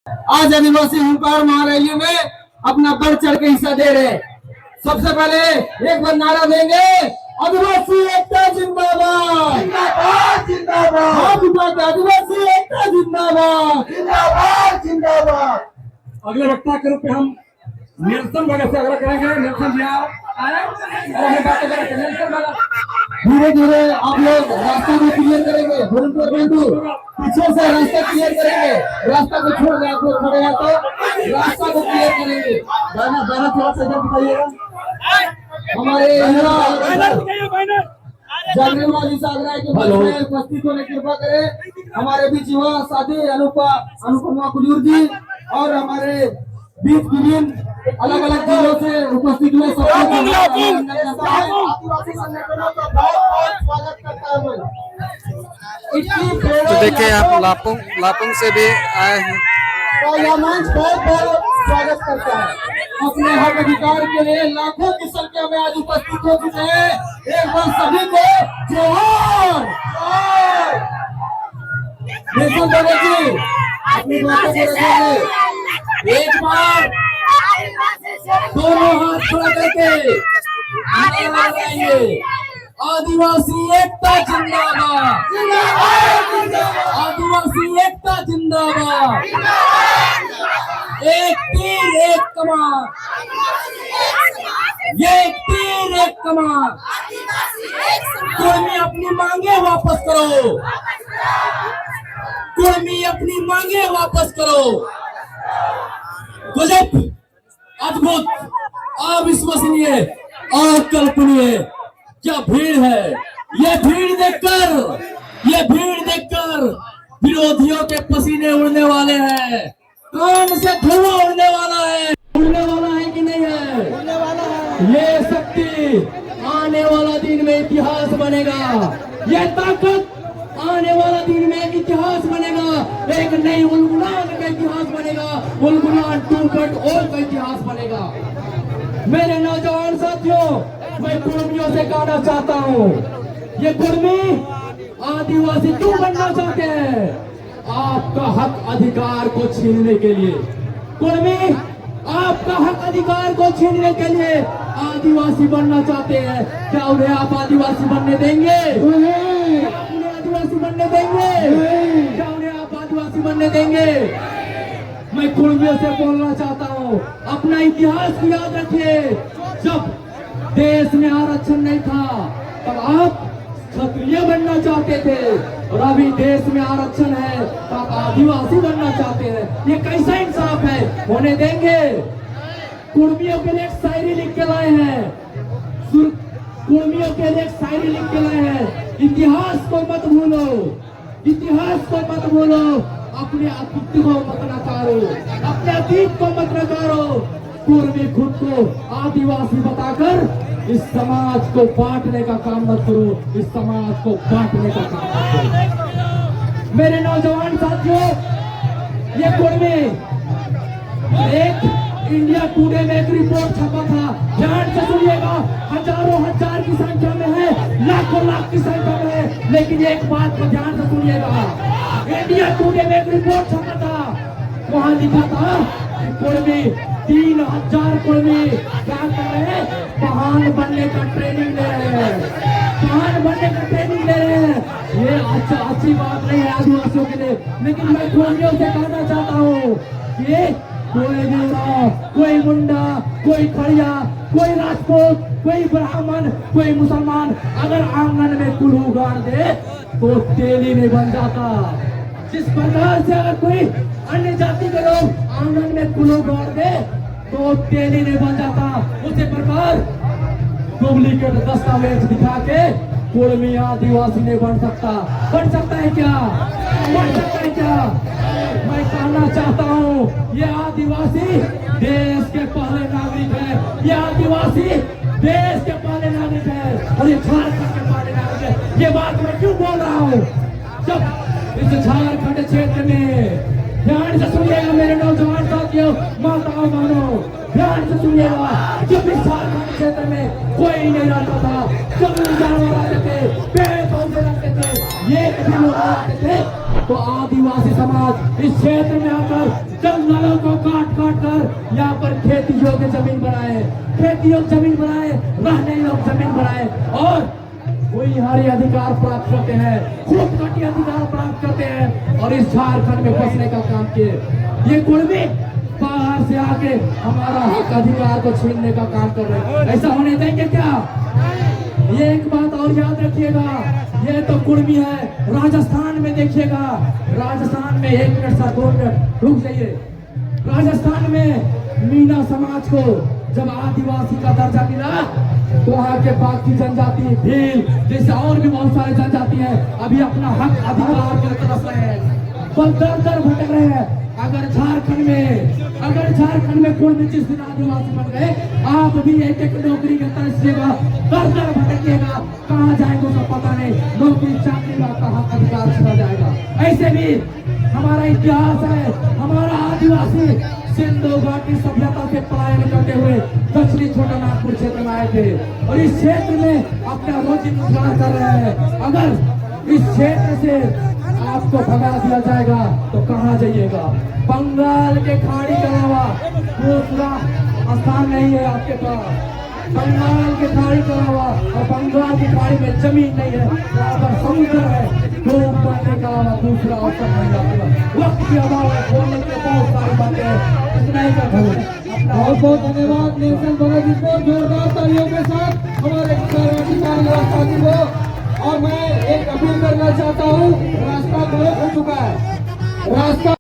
आज आदिवासी हुंकार महारैली में अपना बढ़ चढ़ के हिस्सा दे रहे हैं। सबसे पहले एक बार नारा देंगे, आदिवासी एकता जिंदाबाद जिंदाबाद जिंदाबाद। आदिवासी एकता जिंदाबाद जिंदाबाद जिंदाबाद। अगले वक्ता के रूप में हम नेल्सन भगत से आग्रह करेंगे। नेल्सन जी आप आए और हमें बातें करेंगे। नेल्सन भगत, धीरे धीरे आप लोग रास्ता को क्लियर करेंगे। पीछे से रास्ता क्लियर करेंगे। रास्ता को छोड़ दे, आपको पड़ेगा तो रास्ता को क्लियर करेंगे। दाना थोड़ा सा इधर दिखाइएगा। हमारे जागरण से आग्रह के बाद में उपस्थित होने की कृपा करें। हमारे बीच युवा साथी अनुपमा कुजूर जी और हमारे बीच विभिन्न अलग अलग जिलों से उपस्थित हुए सबको आदिवासी संगठनों का बहुत बहुत स्वागत करता हूँ। तो देखिए आप लापुंग से भी आए हैं। तो यह मंच बहुत बहुत स्वागत करता है। अपने हक अधिकार के लिए लाखों की संख्या में आज उपस्थित हो चुके हैं। एक बार सभी को जोहार। नेल्सन भगत जी अपनी बातों को रखेंगे। एक बार दोनों हाथ खड़ा करके नारा लगाएंगे, आदिवासी एकता जिंदाबाद, आदिवासी एकता जिंदाबाद। एक तीर एक कमान, एक तीर एक कमान। कुर्मी अपनी मांगे वापस करो, कुर्मी अपनी मांगे वापस करो। गजब, अद्भुत, अविश्वसनीय, अकल्पनीय क्या भीड़ है। ये भीड़ देखकर विरोधियों के पसीने उड़ने वाले हैं। कान से धुआं उड़ने वाला है कि नहीं है। उड़ने वाला है। ये शक्ति आने वाला दिन में इतिहास बनेगा। ये ताकत आने वाला दिन में एक इतिहास बनेगा। एक नई उलगुलान का इतिहास बनेगा। उलगुलान 2.0 का इतिहास बनेगा। मेरे नौजवान साथियों, मैं कुर्मियों से कहना चाहता हूँ, ये कुर्मी आदिवासी क्यों बनना चाहते हैं? आपका हक अधिकार को छीनने के लिए। कुर्मी आपका हक अधिकार को छीनने के लिए आदिवासी बनना चाहते हैं। क्या उन्हें आप आदिवासी बनने देंगे? आदिवासी बनने देंगे? क्या उन्हें आप आदिवासी बनने देंगे? मैं कुर्मियों से बोलना चाहता हूँ, अपना इतिहास याद रखिए। जब देश में आरक्षण नहीं था तब आप क्षत्रिय बनना चाहते थे, और अभी देश में आरक्षण है तो आप आदिवासी बनना चाहते हैं। ये कैसा इंसाफ है? होने देंगे? कुर्मियों के लिए एक शायरी लिख के लाए हैं। कुर्मियों के लिए एक शायरी लिख के लाए हैं। इतिहास को मत भूलो, इतिहास को मत भूलो, अपने अतीत को मत नकारो, अपने अतीत को मत नकारो। कुर्मी खुद को आदिवासी बताकर इस समाज को बांटने का काम मत करो, इस समाज को बांटने का काम मत करो। मेरे नौजवान साथियों, ये कुर्मी, एक इंडिया टुडे में एक रिपोर्ट छपा था, ध्यान से सुनिएगा। हजारों हजार की संख्या में है, लाखों लाख की संख्या में है, लेकिन एक बात को ध्यान से सुनिएगा। इंडिया टुडे में एक रिपोर्ट छपा था, वहां लिखा था कुर्मी 3000 कुर्मी क्या कर रहे हैं? महान बनने का ट्रेनिंग ले रहे हैं, महान बनने का ट्रेनिंग ले रहे हैं। ये अच्छी बात नहीं है आदिवासियों के लिए, लेकिन मैं कुर्मियों से कहना चाहता हूँ कि कोई देवरा, कोई मुंडा, कोई खड़िया, कोई राजपूत, कोई ब्राह्मण, कोई मुसलमान अगर आंगन में कुल्हू गाड़ दे तो तेली नहीं बन जाता। जिस प्रकार से अगर कोई अन्य जाति के लोग आंगन में कुल्हू गाड़ दे तो तेली नहीं बन जाता, उसी प्रकार डुप्लीकेट दस्तावेज दिखा के कुर्मी आदिवासी नहीं बन सकता। बन सकता है क्या? बन सकता है क्या? मैं कहना चाहता हूँ, ये आदिवासी देश के पहले नागरिक है, ये आदिवासी देश के पहले नागरिक है, और ये झारखंड के पहले नागरिक है। ये बात मैं क्यों बोल रहा हूँ? जब इस झारखंड क्षेत्र में, ध्यान से सुनिएगा मेरे नौजवान साथियों, माताओं बहनों, ध्यान से सुनिएगा। जब इस झारखंड क्षेत्र में कोई नहीं रहता था, जब जानवर आते थे, पेड़ पौधे रहते थे, ये कभी लोग रहते थे, तो आदिवासी समाज इस क्षेत्र में आकर जंगलों को काट काट कर यहाँ पर खेती योग्य जमीन बनाए, खेती योग्य जमीन बनाए, रहने योग्य जमीन बनाए और कोई हरी अधिकार प्राप्त करते हैं, खूब कटी अधिकार प्राप्त करते हैं और इस झारखंड में बसने का काम किए। ये कुर्मी बाहर से आके हमारा हक अधिकार को छीनने का काम कर रहे हैं। ऐसा होने देंगे क्या? ये एक बात और याद रखिएगा, ये तो कुर्मी है। राजस्थान में देखिएगा, राजस्थान में 1 मिनट सा 2 मिनट रुक जाइए। राजस्थान में मीना समाज को जब आदिवासी का दर्जा मिला तो वहाँ के बाकी जनजाति भील जैसे और भी बहुत सारे जनजाति हैं अभी अपना हक अधिकार के तरफ रहे हैं, पर दर दर भटक रहे हैं। अगर झारखंड में कोई भी जिस दिन आदिवासी बन गए, आप भी एक एक नौकरी के तरसीगा, दर दर भटकिएगा, कहाँ जाएंगे उसका पता नहीं, नौकरी चाकरी का हक अधिकार छीना जाएगा। ऐसे भी हमारा इतिहास है, हमारा आदिवासी सिंधु घाटी सभ्यता से पलायन करते हुए दक्षिणी छोटा नागपुर क्षेत्र में आए थे और इस क्षेत्र में अपना रोजी रोजगार कर रहे हैं। अगर इस क्षेत्र से आपको भगा दिया जाएगा तो कहाँ जाइएगा? बंगाल के खाड़ी के अलावा दूसरा स्थान नहीं है आपके पास। बंगाल के खाड़ी के अलावा और बंगाल की खाड़ी में जमीन नहीं है, यहाँ पर समुद्र है, दो बनने के अलावा दूसरा ऑप्शन नहीं आपके पास। वक्त के अभाव में बोलने के बहुत सारी बातें हैं, इतना ही करता हूँ। बहुत बहुत धन्यवाद नेल्सन भगत जी को, जोरदार तालियों के साथ हमारे साथी को। और मैं एक अपील करना चाहता हूँ, रास्ता ब्लॉक हो चुका है, रास्ता